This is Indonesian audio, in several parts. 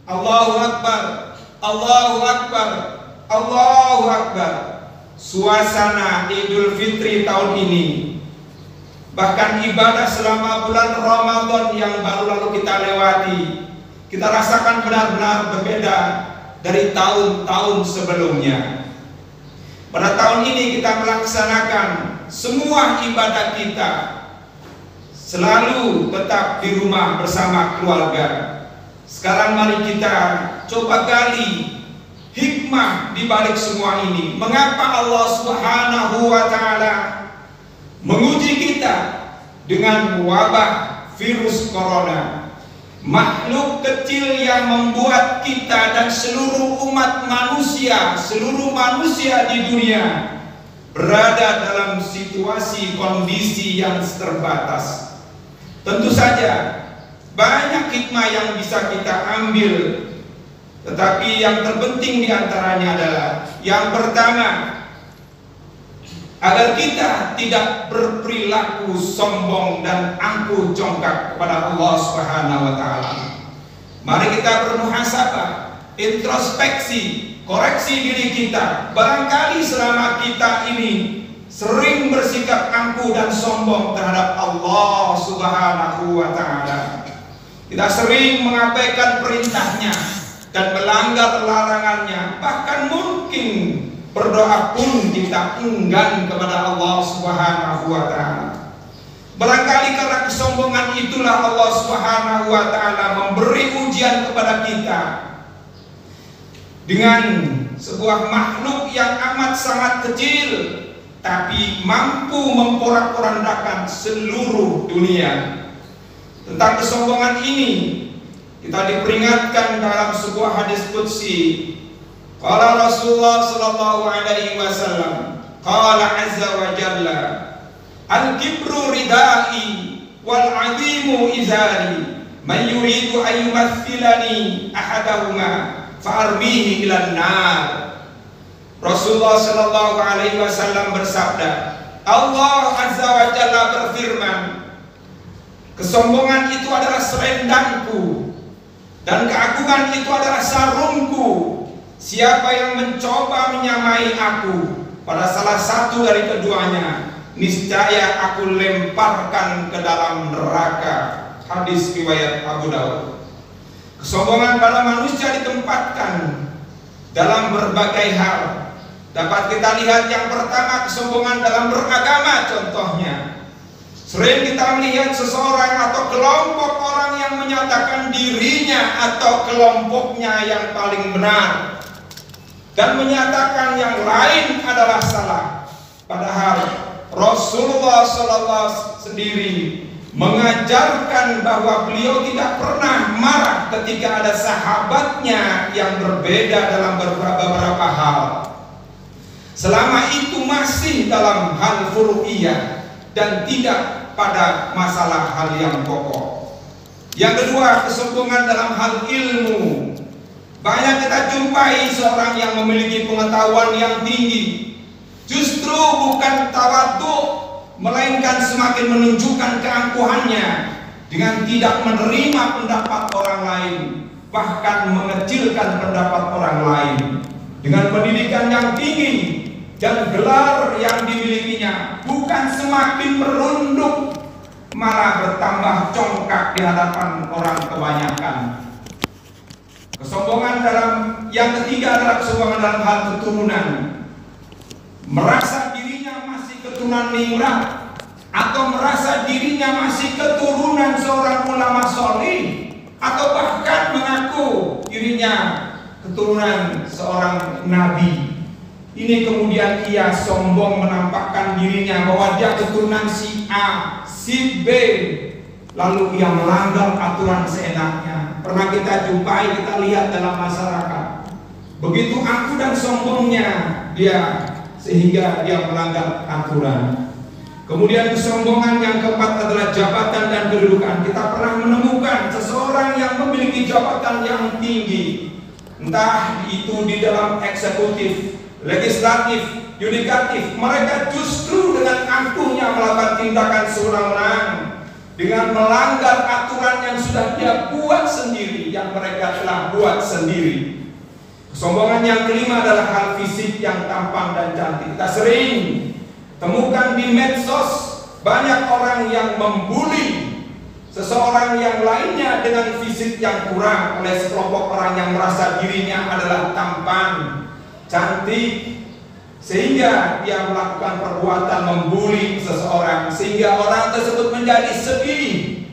Allahu Akbar, Allahu Akbar, Allahu Akbar. Suasana Idul Fitri tahun ini, bahkan ibadah selama bulan Ramadan yang baru lalu kita lewati, kita rasakan benar-benar berbeda dari tahun-tahun sebelumnya. Pada tahun ini kita melaksanakan semua ibadah kita selalu tetap di rumah bersama keluarga. Sekarang mari kita coba gali hikmah di balik semua ini. Mengapa Allah Subhanahu wa taala menguji kita dengan wabah virus corona? Makhluk kecil yang membuat kita dan seluruh umat manusia, seluruh manusia di dunia berada dalam situasi kondisi yang terbatas. Tentu saja banyak hikmah yang bisa kita ambil, tetapi yang terpenting diantaranya adalah yang pertama, agar kita tidak berperilaku sombong dan angkuh jongkak kepada Allah Subhanahu wa taala. Mari kita bermuhasabah, introspeksi, koreksi diri kita. Barangkali selama kita ini sering bersikap angkuh dan sombong terhadap Allah Subhanahu wa taala. Kita sering mengabaikan perintahnya dan melanggar larangannya, bahkan mungkin berdoa pun kita enggan kepada Allah Subhanahu wa taala. Barangkali karena kesombongan itulah Allah Subhanahu wa taala memberi ujian kepada kita dengan sebuah makhluk yang amat sangat kecil tapi mampu memporak-porandakan seluruh dunia. Tentang kesombongan ini kita diperingatkan dalam sebuah hadis qudsi. Qala Rasulullah sallallahu alaihi wasallam, qala azza wa jalla, al-kibru ridai wal 'azimu izari, man yuridu an yumathilani ahadahuma fa'armihi ilan nar. Rasulullah sallallahu alaihi wasallam bersabda, Allah azza wa jalla berfirman, kesombongan itu adalah selendangku dan keagungan itu adalah sarungku. Siapa yang mencoba menyamai aku pada salah satu dari keduanya, niscaya aku lemparkan ke dalam neraka. Hadis riwayat Abu Daud. Kesombongan pada manusia ditempatkan dalam berbagai hal. Dapat kita lihat yang pertama, kesombongan dalam beragama. Contohnya, sering kita melihat seseorang atau kelompok orang yang menyatakan dirinya atau kelompoknya yang paling benar dan menyatakan yang lain adalah salah. Padahal Rasulullah SAW sendiri mengajarkan bahwa beliau tidak pernah marah ketika ada sahabatnya yang berbeda dalam beberapa hal, selama itu masih dalam hal furu'iyah dan tidak pada masalah hal yang pokok. Yang kedua, kesombongan dalam hal ilmu. Banyak kita jumpai seorang yang memiliki pengetahuan yang tinggi, justru bukan tawadhu, melainkan semakin menunjukkan keangkuhannya dengan tidak menerima pendapat orang lain, bahkan mengecilkan pendapat orang lain. Dengan pendidikan yang tinggi dan gelar yang dimilikinya, bukan semakin merunduk, malah bertambah congkak di hadapan orang kebanyakan. Kesombongan dalam yang ketiga adalah kesombongan dalam hal keturunan. Merasa dirinya masih keturunan Nimrod, atau merasa dirinya masih keturunan seorang ulama soleh, atau bahkan mengaku dirinya keturunan seorang nabi. Ini kemudian ia sombong menampakkan dirinya bahwa dia keturunan si A, si B, lalu ia melanggar aturan seenaknya. Pernah kita jumpai, kita lihat dalam masyarakat, begitu angkuh dan sombongnya dia sehingga dia melanggar aturan. Kemudian kesombongan yang keempat adalah jabatan dan kedudukan. Kita pernah menemukan seseorang yang memiliki jabatan yang tinggi, entah itu di dalam eksekutif, legislatif, yudikatif. Mereka justru dengan angkuhnya melakukan tindakan sewenang-wenang, dengan melanggar aturan yang sudah dia buat sendiri, yang mereka telah buat sendiri. Kesombongan yang kelima adalah hal fisik yang tampan dan cantik. Kita sering temukan di medsos banyak orang yang membuli seseorang yang lainnya dengan fisik yang kurang oleh sekelompok orang yang merasa dirinya adalah tampan, cantik, sehingga dia melakukan perbuatan membuli seseorang, sehingga orang tersebut menjadi sedih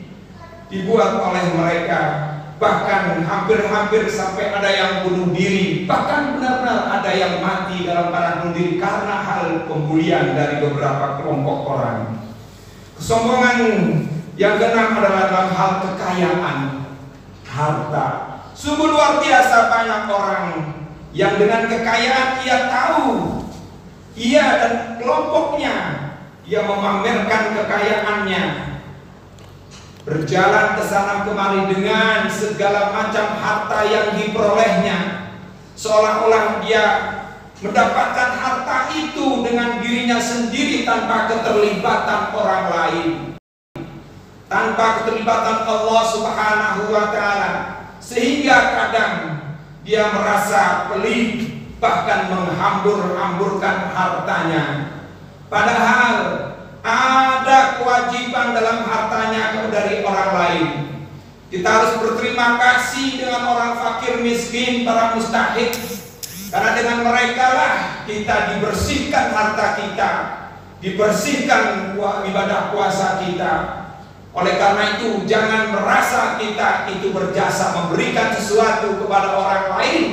dibuat oleh mereka. Bahkan hampir-hampir sampai ada yang bunuh diri, bahkan benar-benar ada yang mati dalam keadaan bunuh diri karena hal pembulian dari beberapa kelompok orang. Kesombongan yang keenam adalah dalam hal kekayaan, harta. Sungguh luar biasa banyak orang yang dengan kekayaan ia tahu, ia dan kelompoknya, ia memamerkan kekayaannya, berjalan ke sana kemari dengan segala macam harta yang diperolehnya, seolah-olah dia mendapatkan harta itu dengan dirinya sendiri tanpa keterlibatan orang lain, tanpa keterlibatan Allah Subhanahu wa Ta'ala, sehingga kadang dia merasa pelit, bahkan menghambur-hamburkan hartanya. Padahal ada kewajiban dalam hartanya dari orang lain. Kita harus berterima kasih dengan orang fakir miskin, para mustahik, karena dengan mereka lah kita dibersihkan harta kita, dibersihkan ibadah puasa kita. Oleh karena itu jangan merasa kita itu berjasa memberikan sesuatu kepada orang lain,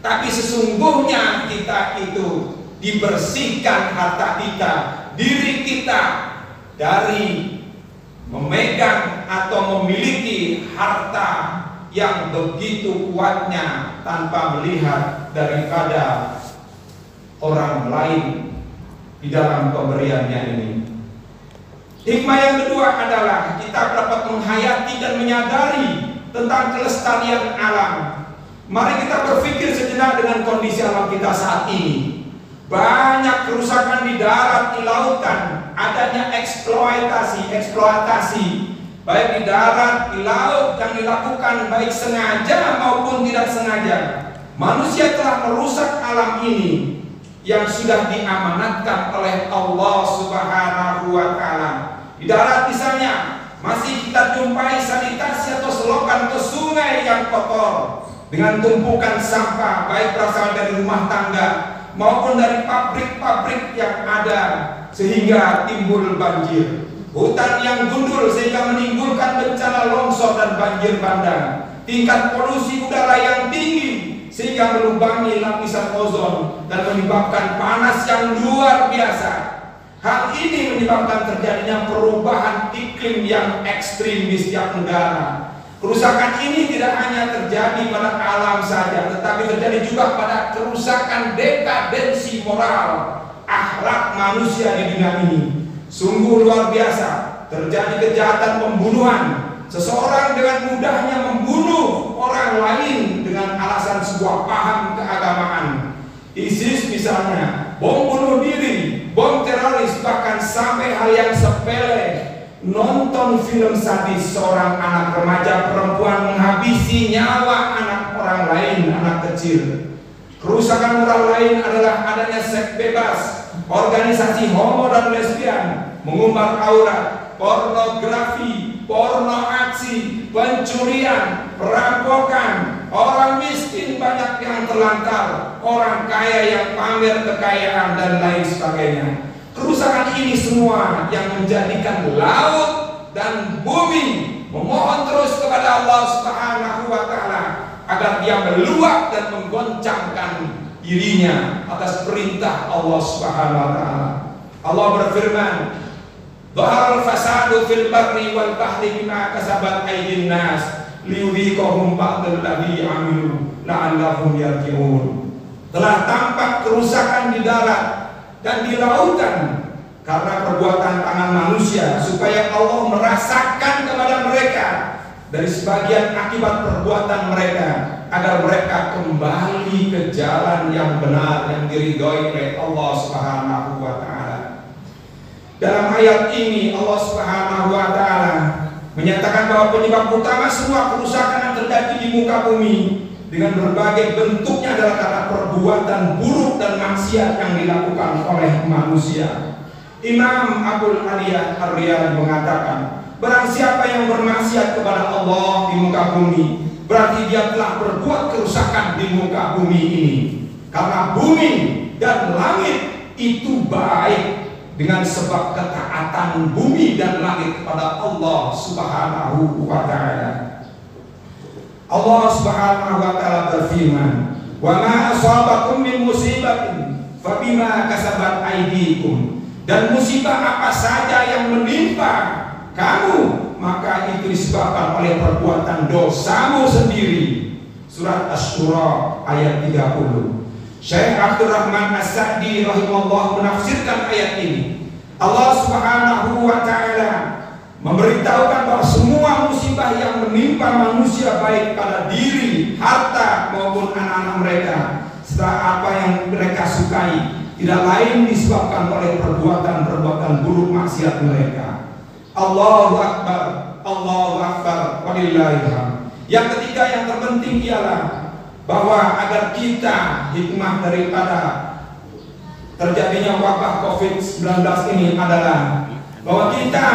tapi sesungguhnya kita itu dibersihkan harta kita, diri kita, dari memegang atau memiliki harta yang begitu kuatnya tanpa melihat daripada orang lain di dalam pemberiannya ini. Hikmah yang kedua adalah kita dapat menghayati dan menyadari tentang kelestarian alam. Mari kita berpikir sejenak dengan kondisi alam kita saat ini. Banyak kerusakan di darat, di lautan, adanya eksploitasi baik di darat, di laut yang dilakukan baik sengaja maupun tidak sengaja. Manusia telah merusak alam ini yang sudah diamanatkan oleh Allah Subhanahu wa Ta'ala. Di darat misalnya masih kita jumpai sanitasi atau selokan ke sungai yang kotor dengan tumpukan sampah baik berasal dari rumah tangga maupun dari pabrik-pabrik yang ada, sehingga timbul banjir. Hutan yang gundul sehingga menimbulkan bencana longsor dan banjir bandang. Tingkat polusi udara yang tinggi sehingga melubangi lapisan ozon dan menyebabkan panas yang luar biasa. Hal ini menyebabkan terjadinya perubahan iklim yang ekstrim di setiap negara. Kerusakan ini tidak hanya terjadi pada alam saja, tetapi terjadi juga pada kerusakan dekadensi moral, akhlak manusia di dunia ini. Sungguh luar biasa, terjadi kejahatan pembunuhan. Seseorang dengan mudahnya membunuh orang lain dengan alasan sebuah paham keagamaan. ISIS misalnya, bom bunuh diri, bom teroris, bahkan sampai hal yang sepele, nonton film sadis seorang anak remaja perempuan menghabisi nyawa anak orang lain, anak kecil. Kerusakan moral lain adalah adanya seks bebas, organisasi homo dan lesbian, mengumbar aurat, pornografi, porno aksi, pencurian, perampokan, orang miskin banyak yang terlantar, orang kaya yang pamer kekayaan dan lain sebagainya. Kerusakan ini semua yang menjadikan laut dan bumi memohon terus kepada Allah Subhanahu wa Ta'ala agar dia meluap dan menggoncangkan dirinya atas perintah Allah Subhanahu wa Ta'ala. Allah berfirman, "Dhaharal fasadu fil barri wal bahri bima kasabat aydin nas liyudhiqahum ba'dal ladzi 'amilu la'allahum yarji'un." Telah tampak kerusakan di darat dan di lautan karena perbuatan tangan manusia, supaya Allah merasakan kepada mereka dari sebagian akibat perbuatan mereka, agar mereka kembali ke jalan yang benar yang diridhoi oleh Allah Subhanahu wa Ta'ala. Dalam ayat ini Allah Subhanahu wa Ta'ala menyatakan bahwa penyebab utama semua kerusakan yang terjadi di muka bumi dengan berbagai bentuknya adalah karena perbuatan buruk dan maksiat yang dilakukan oleh manusia. Imam Abdul Aliyah Ar-Riyad mengatakan, barang siapa yang bermaksiat kepada Allah di muka bumi, berarti dia telah berbuat kerusakan di muka bumi ini. Karena bumi dan langit itu baik dengan sebab ketaatan bumi dan langit kepada Allah Subhanahu wa ta'ala. Allah Subhanahu wa ta'ala berfirman, "Wa ma asabakum min musibatin fabima kasabat aydikum." Dan musibah apa saja yang menimpa kamu, maka itu disebabkan oleh perbuatan dosamu sendiri. Surat Asy-Syura ayat 30. Syekh Abdul Rahman As-Sa'di rahimahullah menafsirkan ayat ini. Allah Subhanahu wa ta'ala memberitahukan bahwa semua musibah yang menimpa manusia, baik pada diri, harta maupun anak-anak mereka, serta apa yang mereka sukai, tidak lain disebabkan oleh perbuatan-perbuatan buruk maksiat mereka. Allahu Akbar, Allahu Akbar, walillahilhamd. Yang ketiga yang terpenting ialah bahwa agar kita, hikmah daripada terjadinya wabah COVID-19 ini adalah bahwa kita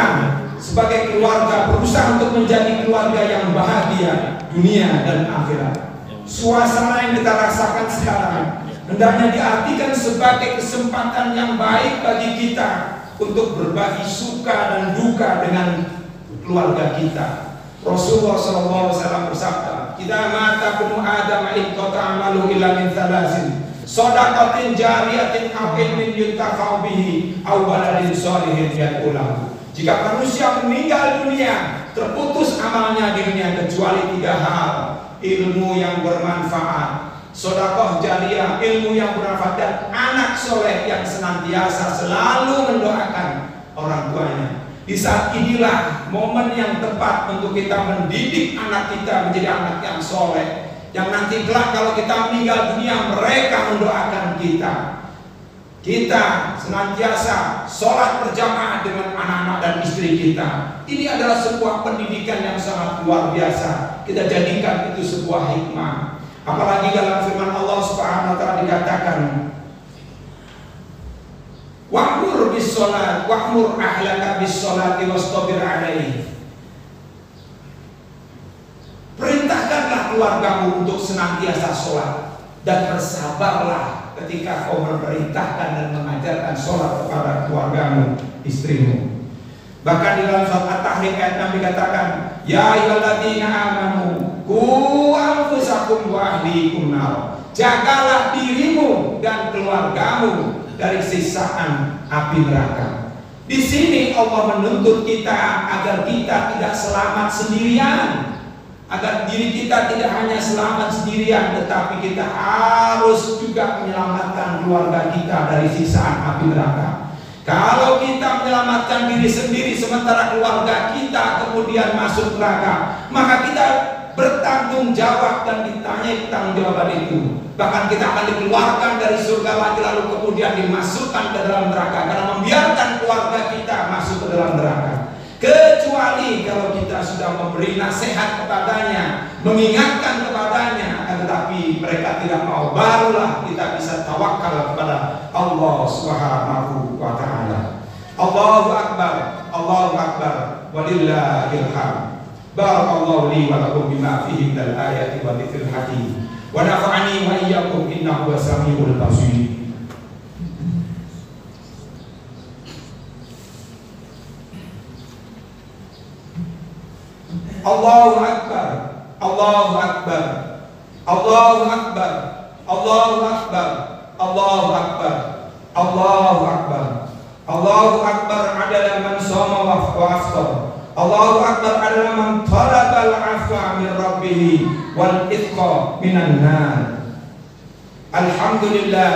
sebagai keluarga berusaha untuk menjadi keluarga yang bahagia dunia dan akhirat. Suasana yang kita rasakan sekarang hendaknya diartikan sebagai kesempatan yang baik bagi kita untuk berbagi suka dan duka dengan keluarga kita. Rasulullah SAW bersabda, "Idza mata ibnu Adam inqata amalu illa min thalathin, shadaqatin jariyatin aw ilmin yuntafa'u bihi aw waladin shalihin yad'u lahu." Jika manusia meninggal dunia, terputus amalnya di dunia kecuali 3 hal: ilmu yang bermanfaat, sedekah jariyah, ilmu yang bermanfaat, dan anak soleh yang senantiasa selalu mendoakan orang tuanya. Di saat inilah momen yang tepat untuk kita mendidik anak kita menjadi anak yang soleh, yang nanti kelak kalau kita meninggal dunia mereka mendoakan kita. Kita senantiasa sholat berjamaah dengan anak-anak dan istri kita. Ini adalah sebuah pendidikan yang sangat luar biasa. Kita jadikan itu sebuah hikmah. Apalagi dalam firman Allah Subhanahu wa ta'ala dikatakan, "Wa'mur bis sholat, wa'mur ahlaka bis sholati wastabir 'alaihi." Perintahkanlah keluargamu untuk senantiasa sholat dan bersabarlah ketika kau memerintahkan dan mengajarkan sholat kepada keluargamu, istrimu. Bahkan di dalam surat At-Tahrim ayat 6 dikatakan, "Ya ayyuhalladzina amanu qu anfusakum wa ahlikum nar." Jagalah dirimu dan keluargamu dari siksaan api neraka. Di sini Allah menuntut kita agar kita tidak selamat sendirian, agar diri kita tidak hanya selamat sendirian, tetapi kita harus juga menyelamatkan keluarga kita dari siksaan api neraka. Kalau kita menyelamatkan diri sendiri sementara keluarga kita kemudian masuk neraka, maka kita bertanggung jawab dan ditanya pertanggungjawaban itu. Bahkan kita akan dikeluarkan dari surga lagi lalu kemudian dimasukkan ke dalam neraka karena membiarkan keluarga kita masuk ke dalam neraka. Kecuali kalau kita sudah memberi nasihat kepadanya, mengingatkan kepadanya, tetapi mereka tidak mau, barulah kita bisa tawakal kepada Allah Subhanahu wa ta'ala. Allahu Akbar, Allahu Akbar, walillahil hamd. Barakallahu li wa lakum bima fihi minal ayati wa dzikril hakim. Wa nafa'ani wa iyyakum innahu was-sami'ul basir. Allahu Akbar, Allahu Akbar, Allahu Akbar, Allahu Akbar, Allahu Akbar, Allahu Akbar, Allahu Akbar adalah man shoma wa afṭar. Allahu Akbar adalah man talabal afwa min rabbih wal itqa minan nar. Alhamdulillah,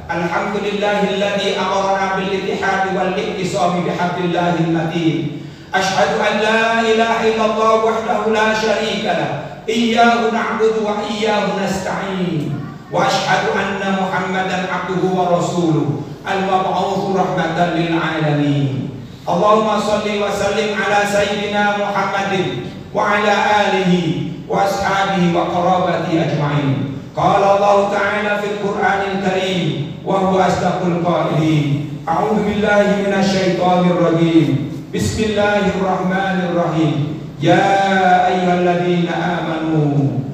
alhamdulillahilladzi amarna bil ittihad wal iqtisam bihablillahil matin. Asyhadu an la ilaha illallah wahdahu la syarika lah, iyyahu na'budu wa iyyahu nasta'in. Wa asyhadu anna Muhammadan abduhu wa rasuluh al-mab'uts rahmatan lil alamin. Allahumma salli wa sallim ala sayyidina Muhammadin wa ala alihi wa ashabihi wa qarabati ajma'in. Qala Allah ta'ala fil Qur'anil Karim wa huwa asdaqul qailin. A'udzu billahi minasy syaithanir rajim. Bismillahirrahmanirrahim. Ya ayyuhalladzina amanu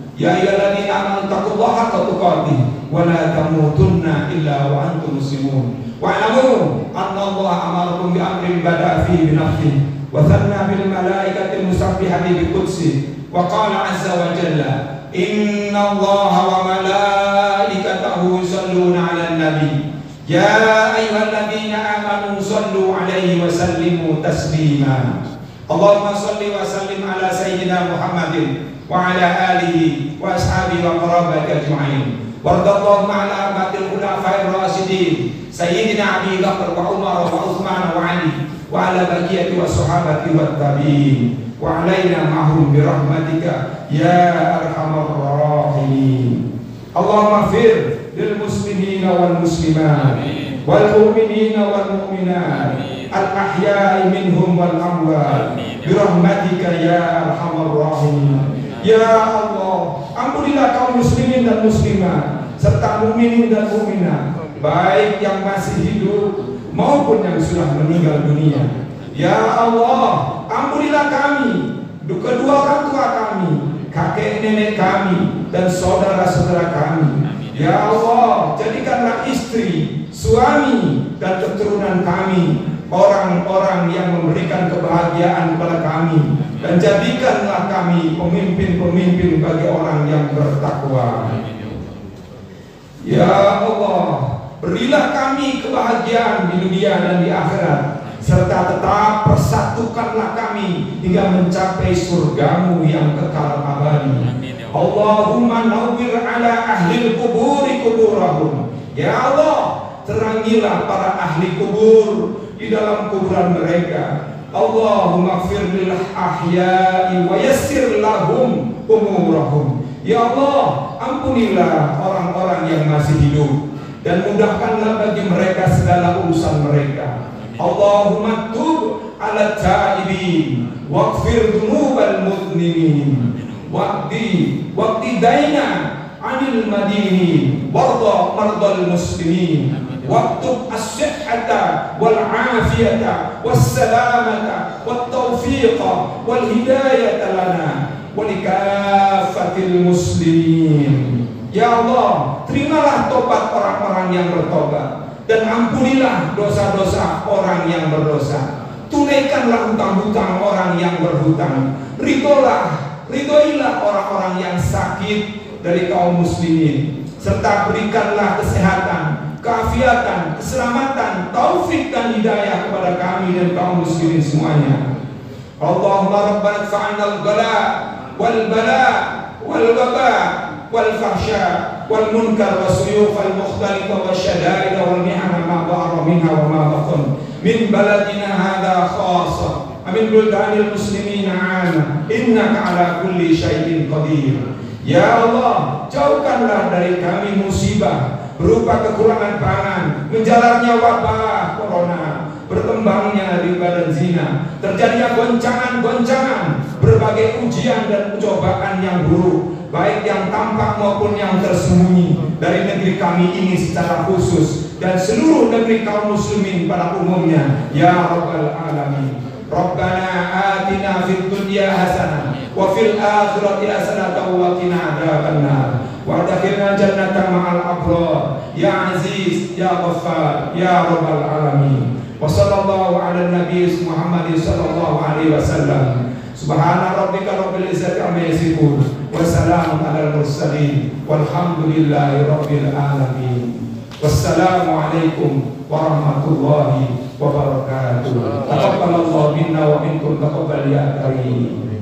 taqullaha haqqa tuqatih wa la tamutunna illa wa antum muslimun. Wa'lamu anna Allah amarakum bi amrin bada'a fihi bi nafsihi wa thanna bil malaikati musabbihati bi qudsi wa qala 'azza wa jalla inna Allaha wa malaikatahu yusalluna 'alan nabi ya ayyuhalladzina amanu sallu 'alaihi wa sallimu taslima. Allahumma salli wa sallim ala sayyidina Muhammadin wa ala alihi wa ashabihi wa qarabati ajma'in. Wardallahu ala arbatil khulafa'ir rasyidin sayyidina Abi Bakar wa Umar wa Utsman wa Ali wa ala baqiyati wa sahabati wa tabi'in wa alaina ma'hum bi rahmatika ya arhamar rahimin. Allahumma fir lil muslimina wal muslimat wal mu'minina wal mu'minat al ahya'i minhum wal amwat bi rahmatika ya arhamar rahimin. Ya Allah, ampunilah kaum muslimin dan muslimat serta mukminin dan mukminat, baik yang masih hidup maupun yang sudah meninggal dunia. Ya Allah, ampunilah kami, kedua orang tua kami, kakek nenek kami, dan saudara-saudara kami. Ya Allah, jadikanlah istri, suami, dan keturunan kami orang-orang yang memberikan kebahagiaan kepada kami, dan jadikanlah kami pemimpin-pemimpin bagi orang yang bertakwa. Ya Allah, berilah kami kebahagiaan di dunia dan di akhirat, serta tetap persatukanlah kami hingga mencapai surgamu yang kekal abadi. Allahumma nawwir ala ahli kuburi kuburahum. Ya Allah, terangilah para ahli kubur di dalam kuburan mereka. Allahumma ighfir lil ahya'i wa yassir lahum umurahum. Ya Allah, ampunilah orang-orang yang masih hidup dan mudahkanlah bagi mereka segala urusan mereka. Allahumma tub ala taibin waghfir dzunubal mudnimin waqdi daina anil madinin warda mardal muslimin waktub as-sihhata wal afiyata was salamata wat taufiqa wal hidayata lana wa likafatil muslimin. Ya Allah, terimalah tobat orang-orang yang bertobat dan ampunilah dosa-dosa orang yang berdosa. Tunaikanlah hutang-hutang orang yang berhutang. Ridhoilah orang-orang yang sakit dari kaum muslimin, serta berikanlah kesehatan, keafiatan, keselamatan, taufik dan hidayah kepada kami dan kaum muslimin semuanya. Allahumma rabbana fa'alna al-ghala wal bala wal waba wal fahsya wal munkar wasuyuf al mukhtalita wasyada'id wal mihana ma dhahara minha wa ma batan min baladina hadha khassa amin buldanil muslimin 'ana innaka ala kulli syai'in qadir. Ya Allah, jauhkanlah dari kami musibah berupa kekurangan pangan, menjalarnya wabah corona, berkembangnya riba dan zina, terjadinya goncangan-goncangan, berbagai ujian dan cobaan yang buruk, baik yang tampak maupun yang tersembunyi dari negeri kami ini secara khusus dan seluruh negeri kaum muslimin pada umumnya. Ya Rabbal Alamin. Rabbana atina fid dunya hasanah wa fil akhirati hasanatan wa qina adzabannar wa adkhilna jannata ma'al abrar ya aziz ya ghaffar ya rabbal alamin. Wa sallallahu ala nabiyyina Muhammadin sallallahu alaihi wasallam. Subhana rabbika rabbil izzati amma yasifun wa salamun alal mursalin walhamdulillahi rabbil alamin. Wassalamu alaikum warahmatullahi wabarakatuh. Taqabbalallahu minna wa minkum taqabbal ya karim.